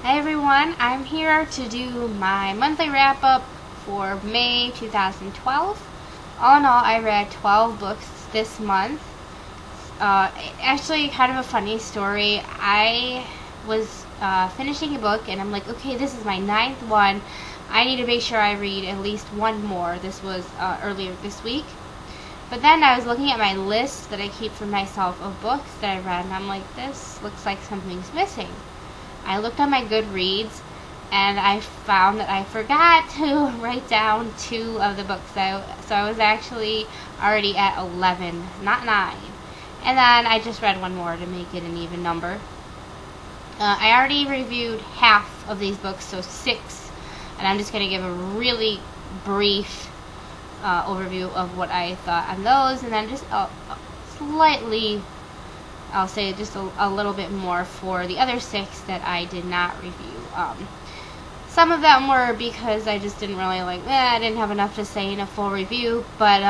Hi everyone, I'm here to do my monthly wrap-up for May 2012. All in all, I read 12 books this month. Actually, kind of a funny story. I was finishing a book and I'm like, okay, this is my 9th one. I need to make sure I read at least one more. This was earlier this week. But then I was looking at my list that I keep for myself of books that I read and I'm like, this looks like something's missing. I looked on my Goodreads and I found that I forgot to write down 2 of the books. So I was actually already at 11, not 9. And then I just read one more to make it an even number. I already reviewed half of these books, so 6. And I'm just going to give a really brief overview of what I thought on those, and then just slightly, I'll say just a little bit more for the other 6 that I did not review. Some of them were because I just didn't really I didn't have enough to say in a full review, but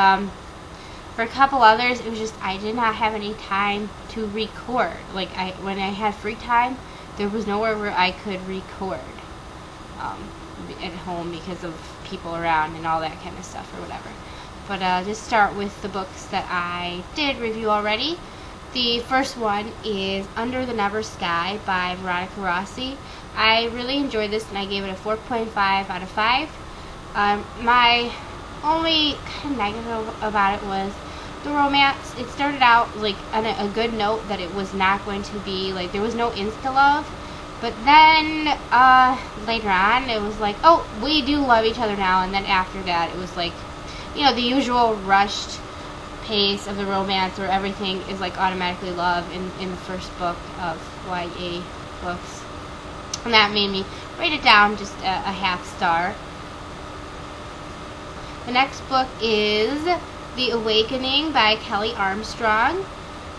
for a couple others, it was just I did not have any time to record. When I had free time, there was nowhere where I could record at home because of people around and all that kind of stuff or whatever. But just start with the books that I did review already. The first one is Under the Never Sky by Veronica Rossi. I really enjoyed this and I gave it a 4.5 out of 5. My only kind of negative about it was the romance. It started out on a good note that it was not going to be there was no insta-love. But then later on it was like, oh, we do love each other now, and then after that it was the usual rushed pace of the romance where everything is automatically love in the first book of YA books. And that made me rate it down just a half star. The next book is The Awakening by Kelley Armstrong.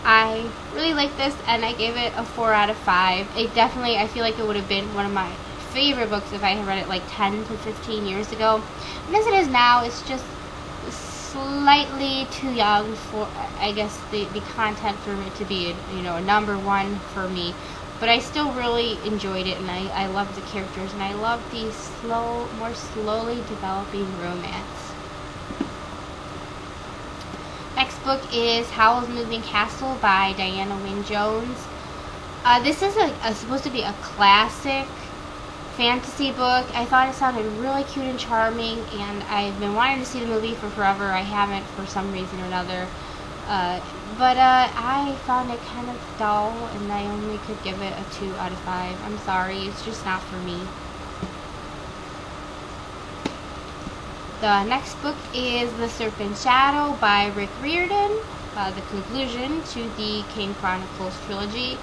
I really like this and I gave it a 4 out of 5. I feel like it would have been one of my favorite books if I had read it 10 to 15 years ago. And as it is now, it's just slightly too young for, I guess, the content for it to be a number 1 for me. But I still really enjoyed it and I love the characters and I love the more slowly developing romance. Next book is Howl's Moving Castle by Diana Wynne Jones. This is supposed to be a classic fantasy book. I thought it sounded really cute and charming, and I've been wanting to see the movie for forever. I haven't for some reason or another. But I found it kind of dull, and I only could give it a 2 out of 5. I'm sorry, it's just not for me. The next book is The Serpent Shadow by Riordan, the conclusion to the Kane Chronicles trilogy.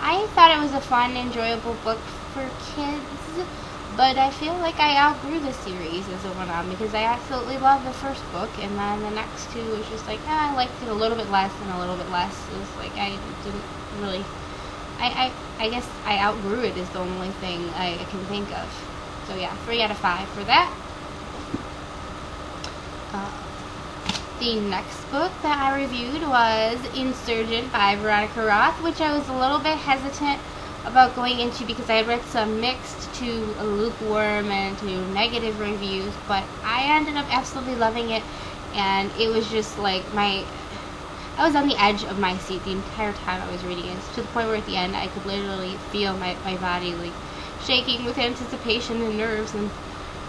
I thought it was a fun, enjoyable book for kids, but I feel like I outgrew the series as it went on because I absolutely loved the first book, and then the next 2 was just I liked it a little bit less and a little bit less. It was I didn't really, I guess I outgrew it is the only thing I can think of. So yeah, 3 out of 5 for that. The next book that I reviewed was Insurgent by Veronica Roth, which I was a little bit hesitant about going into because I had read some mixed to lukewarm and to negative reviews, but I ended up absolutely loving it, and it was just I was on the edge of my seat the entire time I was reading it, to the point where at the end I could literally feel my body shaking with anticipation and nerves, and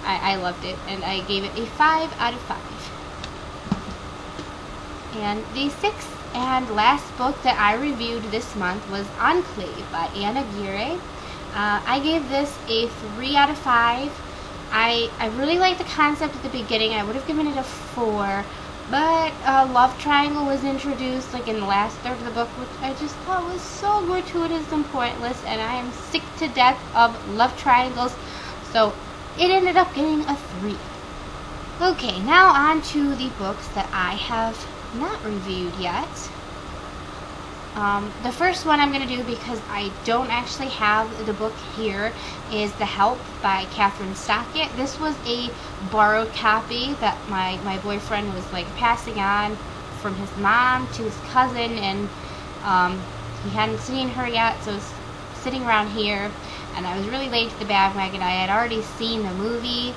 I loved it, and I gave it a 5 out of 5. And the 6th and last book that I reviewed this month was Enclave by Ann Aguirre. I gave this a 3 out of 5. I really liked the concept at the beginning. I would have given it a 4, but a love triangle was introduced in the last third of the book, which I just thought was so gratuitous and pointless, and I am sick to death of love triangles, so it ended up getting a 3. Okay, now on to the books that I have not reviewed yet. The first one I'm going to do, because I don't actually have the book here, is The Help by Kathryn Stockett. This was a borrowed copy that my boyfriend was passing on from his mom to his cousin, and he hadn't seen her yet, so it was sitting around here. and I was really late to the bandwagon. I had already seen the movie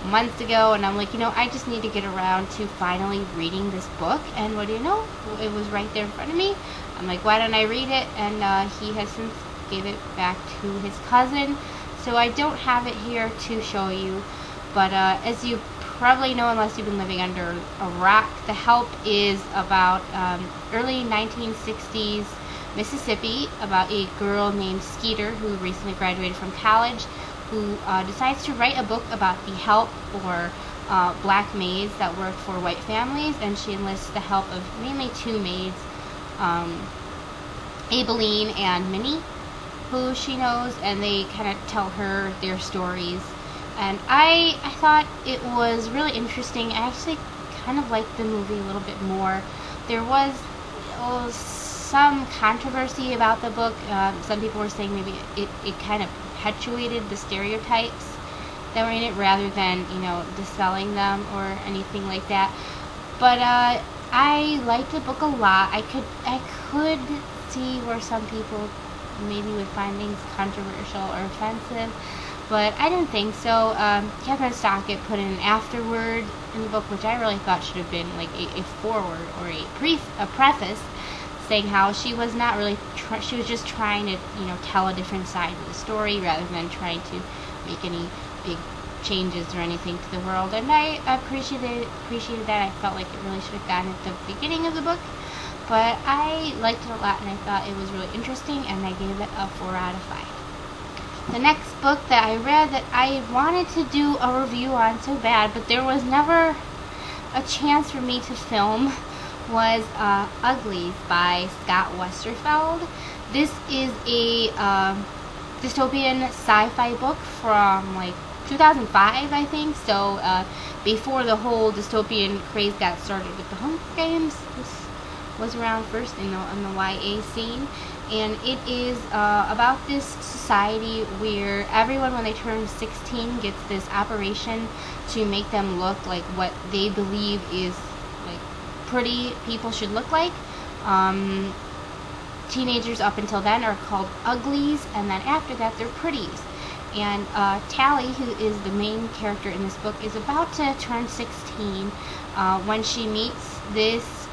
months ago, and I'm like, you know, I just need to get around to finally reading this book. And what do you know? It was right there in front of me. I'm like, why don't I read it? And he has since gave it back to his cousin, so I don't have it here to show you. But as you probably know, unless you've been living under a rock, The Help is about early 1960s Mississippi, about a girl named Skeeter who recently graduated from college, who decides to write a book about the help, or black maids that work for white families, and she enlists the help of mainly two maids, Abilene and Minnie, who she knows, and they kind of tell her their stories. And I thought it was really interesting. I actually kind of liked the movie a little bit more. There was some controversy about the book. Some people were saying maybe it kind of perpetuated the stereotypes that were in it rather than, you know, dispelling them or anything like that. But I liked the book a lot. I could see where some people maybe would find things controversial or offensive, but I didn't think so. Kathryn Stockett put in an afterword in the book, which I really thought should have been like a foreword or a preface, saying how she was not really she was just trying to, you know, tell a different side of the story rather than trying to make any big changes or anything to the world. And I appreciated that. I felt like it really should have gone at the beginning of the book, but I liked it a lot, and I thought it was really interesting, and I gave it a 4 out of 5. The next book that I read that I wanted to do a review on so bad, but there was never a chance for me to film, was Uglies by Scott Westerfeld. This is a dystopian sci-fi book from like 2005, I think, so before the whole dystopian craze got started with the Hunger Games. This was around first in the YA scene, and it is about this society where everyone, when they turn 16, gets this operation to make them look like what they believe is like pretty people should look like. Teenagers up until then are called uglies, and then after that they're pretties. And Tally, who is the main character in this book, is about to turn 16 when she meets this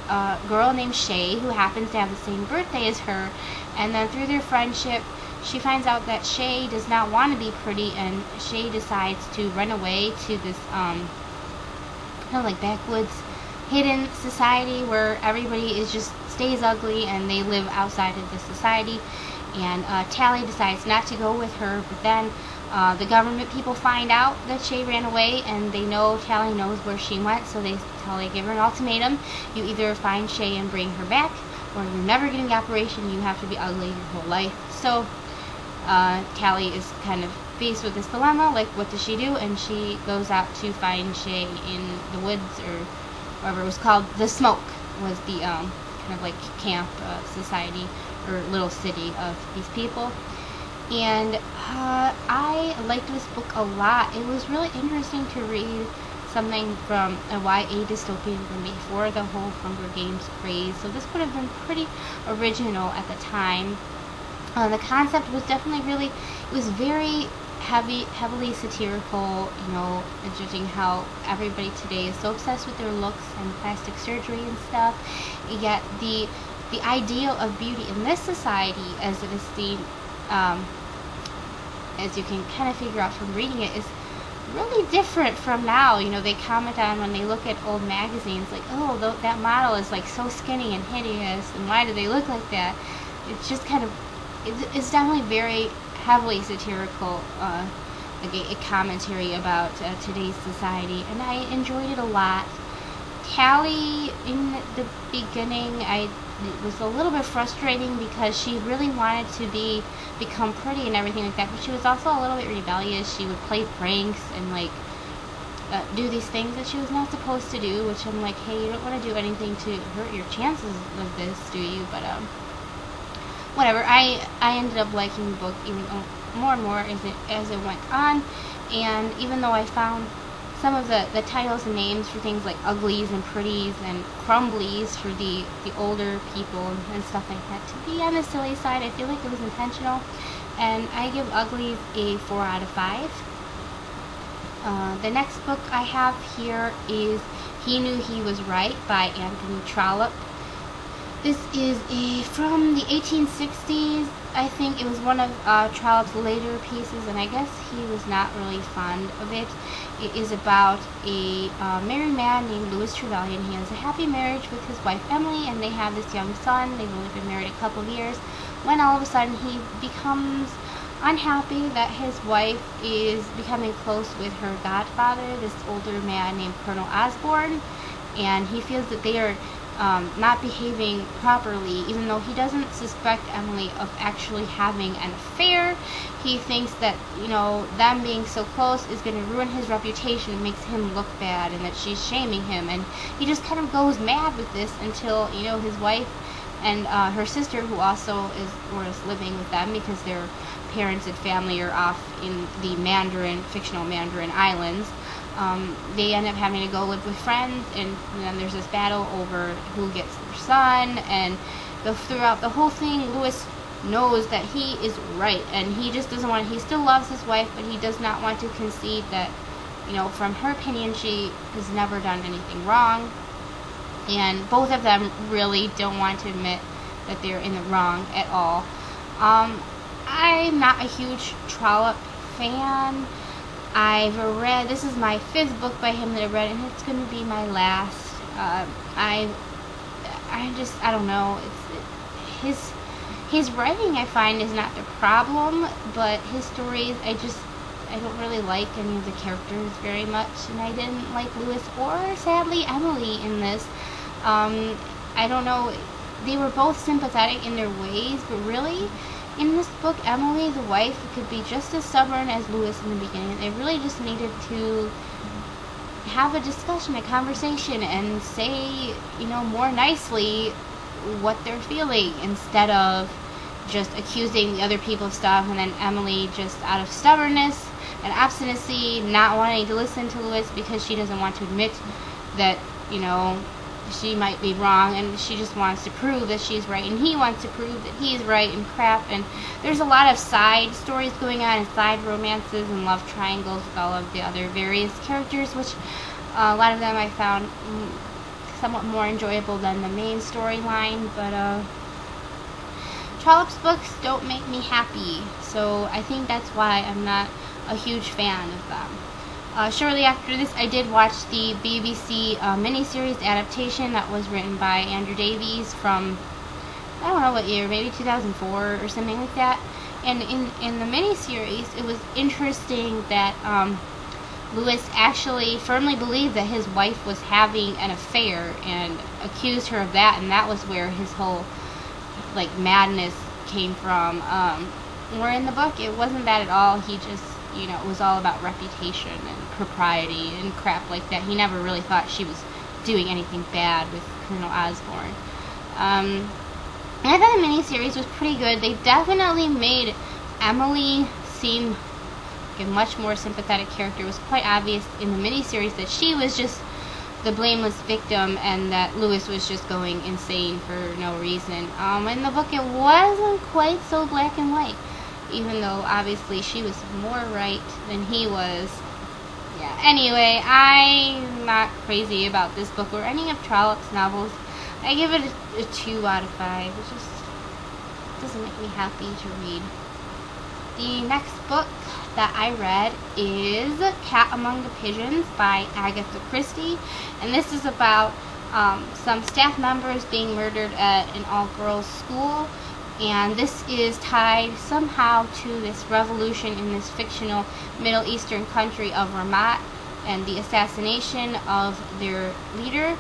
girl named Shay, who happens to have the same birthday as her. And then through their friendship, she finds out that Shay does not want to be pretty, and Shay decides to run away to this kind of like backwoods hidden society where everybody is just stays ugly and they live outside of the society. And Tally decides not to go with her, but then the government people find out that Shay ran away, and they know Tally knows where she went, so they give her an ultimatum. You either find Shay and bring her back, or you're never getting the operation. You have to be ugly your whole life. So Tally is kind of faced with this dilemma, like what does she do? And she goes out to find Shay in the woods, or whatever it was called. The Smoke was the kind of like camp society or little city of these people. And I liked this book a lot. It was really interesting to read something from a YA dystopian from before the whole Hunger Games craze. So this would have been pretty original at the time. The concept was definitely really, it was very heavily satirical, you know, judging how everybody today is so obsessed with their looks and plastic surgery and stuff. Yet the ideal of beauty in this society, as it is seen, as you can kind of figure out from reading it, is really different from now. You know, they comment on when they look at old magazines, like, oh, that model is like so skinny and hideous, and why do they look like that? It's just kind of, it's definitely very heavily satirical, like a commentary about today's society, and I enjoyed it a lot. Tally, in the beginning, it was a little bit frustrating because she really wanted to become pretty and everything like that, but she was also a little bit rebellious. She would play pranks and like do these things that she was not supposed to do, which I'm like, hey, you don't want to do anything to hurt your chances of this, do you? But whatever. I ended up liking the book even more and more as it went on, and even though I found some of the titles and names for things like Uglies and Pretties and Crumblies for the older people and stuff like that to be on the silly side. I feel like it was intentional, and I give Uglies a 4 out of 5. The next book I have here is He Knew He Was Right by Anthony Trollope. This is from the 1860s. I think it was one of Trollope's later pieces, and I guess he was not really fond of it. It is about a married man named Louis Trevelyan. He has a happy marriage with his wife Emily, and they have this young son. They've only been married a couple of years, when all of a sudden he becomes unhappy that his wife is becoming close with her godfather, this older man named Colonel Osborne, and he feels that they are not behaving properly, even though he doesn't suspect Emily of actually having an affair. He thinks that, you know, them being so close is going to ruin his reputation, makes him look bad, and that she's shaming him, and he just kind of goes mad with this until, you know, his wife and her sister, who also was living with them because their parents and family are off in the fictional Mandarin Islands. They end up having to go live with friends, and then there's this battle over who gets their son, and throughout the whole thing, Louis knows that he is right, and he just doesn't want, he still loves his wife, but he does not want to concede that, you know, from her opinion, she has never done anything wrong, and both of them really don't want to admit that they're in the wrong at all. I'm not a huge Trollope fan. I've read, this is my 5th book by him that I've read, and it's going to be my last. I don't know, his writing, I find, is not the problem, but his stories, I don't really like any of the characters very much, and I didn't like Louis or, sadly, Emily in this. I don't know, they were both sympathetic in their ways, but really, in this book, Emily, the wife, could be just as stubborn as Louis in the beginning. They really just needed to have a discussion, a conversation, and say, you know, more nicely what they're feeling, instead of just accusing the other people of stuff, and then Emily just out of stubbornness and obstinacy, not wanting to listen to Louis because she doesn't want to admit that, you know, she might be wrong, and she just wants to prove that she's right, and he wants to prove that he's right, and crap. And there's a lot of side stories going on, and side romances and love triangles with all of the other various characters, which a lot of them I found somewhat more enjoyable than the main storyline. But Trollope's books don't make me happy, so I think that's why I'm not a huge fan of them. Shortly after this, I did watch the BBC miniseries adaptation that was written by Andrew Davies from, I don't know what year, maybe 2004 or something like that. And in the miniseries, it was interesting that Louis actually firmly believed that his wife was having an affair and accused her of that, and that was where his whole, like, madness came from. Where in the book, it wasn't that at all. He just, you know, it was all about reputation and propriety and crap like that. He never really thought she was doing anything bad with Colonel Osborne. And I thought the miniseries was pretty good. They definitely made Emily seem like a much more sympathetic character. It was quite obvious in the miniseries that she was just the blameless victim, and that Louis was just going insane for no reason. In the book, it wasn't quite so black and white, even though obviously she was more right than he was. Yeah, anyway, I'm not crazy about this book or any of Trollope's novels. I give it a 2 out of 5. It just doesn't make me happy to read. The next book that I read is Cat Among the Pigeons by Agatha Christie, and this is about some staff members being murdered at an all-girls school. And this is tied somehow to this revolution in this fictional Middle Eastern country of Ramat, and the assassination of their leader,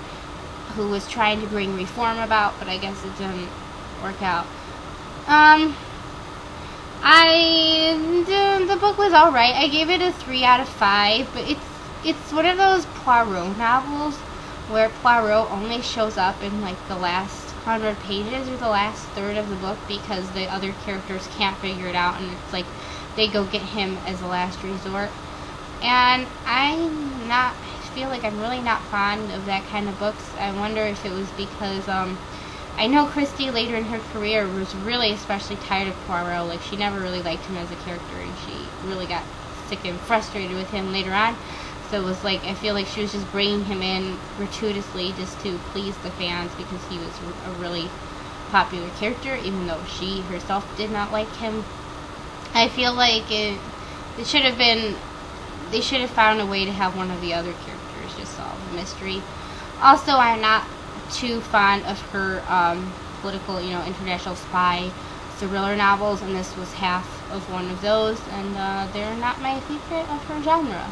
who was trying to bring reform about, but I guess it didn't work out. The book was alright. I gave it a 3 out of 5, but it's one of those Poirot novels where Poirot only shows up in, like, the last 100 pages or the last third of the book because the other characters can't figure it out, and it's like they go get him as a last resort. And I feel like I'm really not fond of that kind of books. I wonder if it was because I know Christie later in her career was really especially tired of Poirot. Like, she never really liked him as a character, and she really got sick and frustrated with him later on. So it was like, I feel like she was just bringing him in gratuitously just to please the fans because he was a really popular character, even though she herself did not like him. I feel like it should have been, they should have found a way to have one of the other characters just solve the mystery. Also, I'm not too fond of her political, international spy thriller novels, and this was half of one of those, and they're not my favorite of her genre.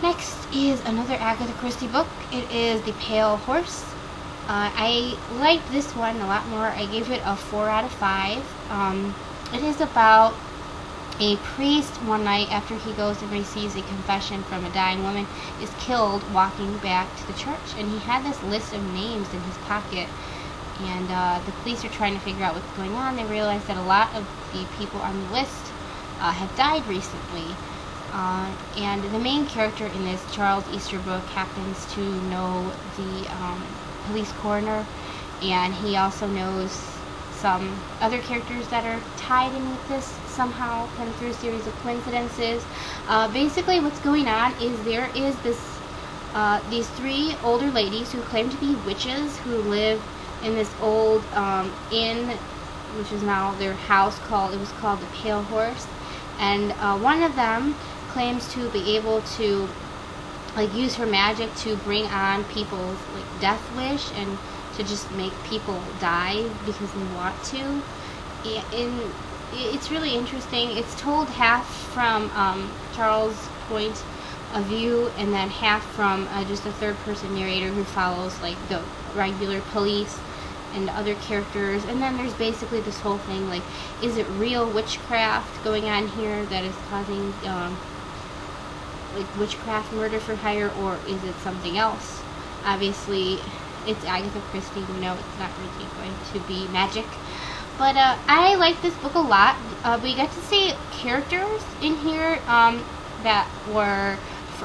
Next is another Agatha Christie book. It is The Pale Horse. I liked this one a lot more. I gave it a 4 out of 5. It is about a priest one night after he goes and receives a confession from a dying woman is killed walking back to the church, and he had this list of names in his pocket, and the police are trying to figure out what's going on. They realize that a lot of the people on the list have died recently. And the main character in this, Charles Easterbrook, happens to know the police coroner, and he also knows some other characters that are tied in with this somehow, kind of through a series of coincidences. Basically, what's going on is there is these 3 older ladies who claim to be witches who live in this old inn, which is now their house. It was called the Pale Horse, and one of them claims to be able to use her magic to bring on people's death wish and to just make people die because they want to. And it's really interesting. It's told half from Charles' point of view, and then half from just a third-person narrator who follows the regular police and other characters. And then there's basically this whole thing, is it real witchcraft going on here that is causing witchcraft murder for hire, or is it something else? Obviously, it's Agatha Christie. We know it's not really going to be magic. But I like this book a lot. We got to see characters in here that were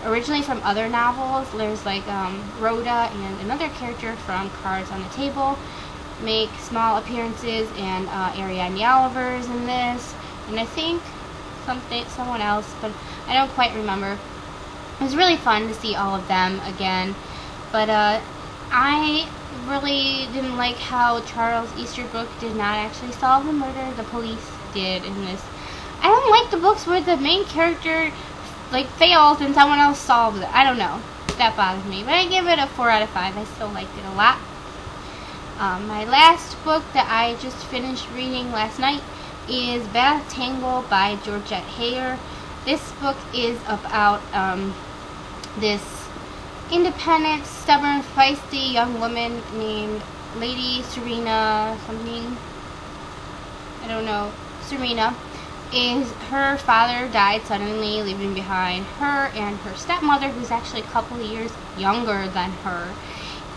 originally from other novels. There's Rhoda and another character from Cards on the Table make small appearances, and Ariadne Oliver's in this, and I think someone else, but I don't quite remember. It was really fun to see all of them again, but I really didn't like how Charles Easterbrook did not actually solve the murder. The police did in this. I don't like the books where the main character fails and someone else solves it. I don't know. That bothers me, but I give it a 4 out of 5. I still liked it a lot. My last book that I just finished reading last night is Tangle by Georgette. This book is about this independent, stubborn, feisty young woman named Lady Serena something. I don't know. Serena. Her father died suddenly, leaving behind her and her stepmother, who's actually a couple of years younger than her.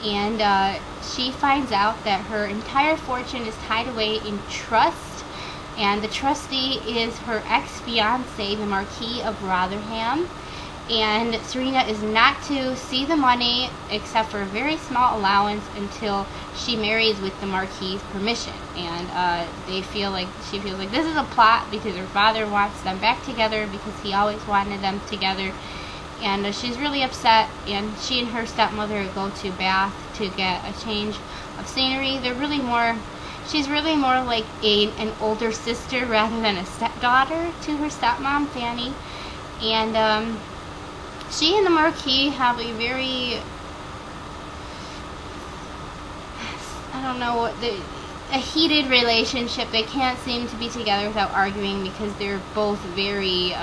And she finds out that her entire fortune is tied away in trust, and the trustee is her ex-fiancé, the Marquis of Rotherham. And Serena is not to see the money except for a very small allowance until she marries with the Marquis's permission. And she feels like this is a plot because her father wants them back together because he always wanted them together. And she's really upset, and she and her stepmother go to Bath to get a change of scenery. She's really more like an older sister rather than a stepdaughter to her stepmom, Fanny. And she and the Marquis have a very, a heated relationship. They can't seem to be together without arguing because they're both very,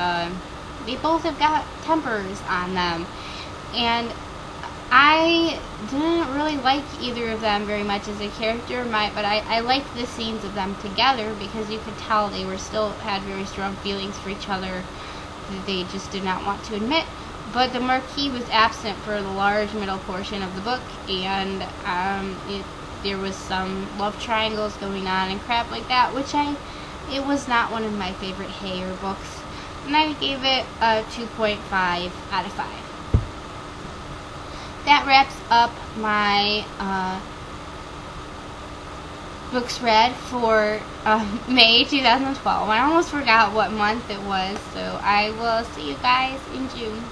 they both have got tempers on them. And I didn't really like either of them very much as a character, but I liked the scenes of them together because you could tell they had very strong feelings for each other that they just did not want to admit. But the Marquis was absent for the large middle portion of the book, and there was some love triangles going on and crap like that, which it was not one of my favorite Hayer books. and I gave it a 2.5 out of 5. That wraps up my books read for May 2012. I almost forgot what month it was, so I will see you guys in June.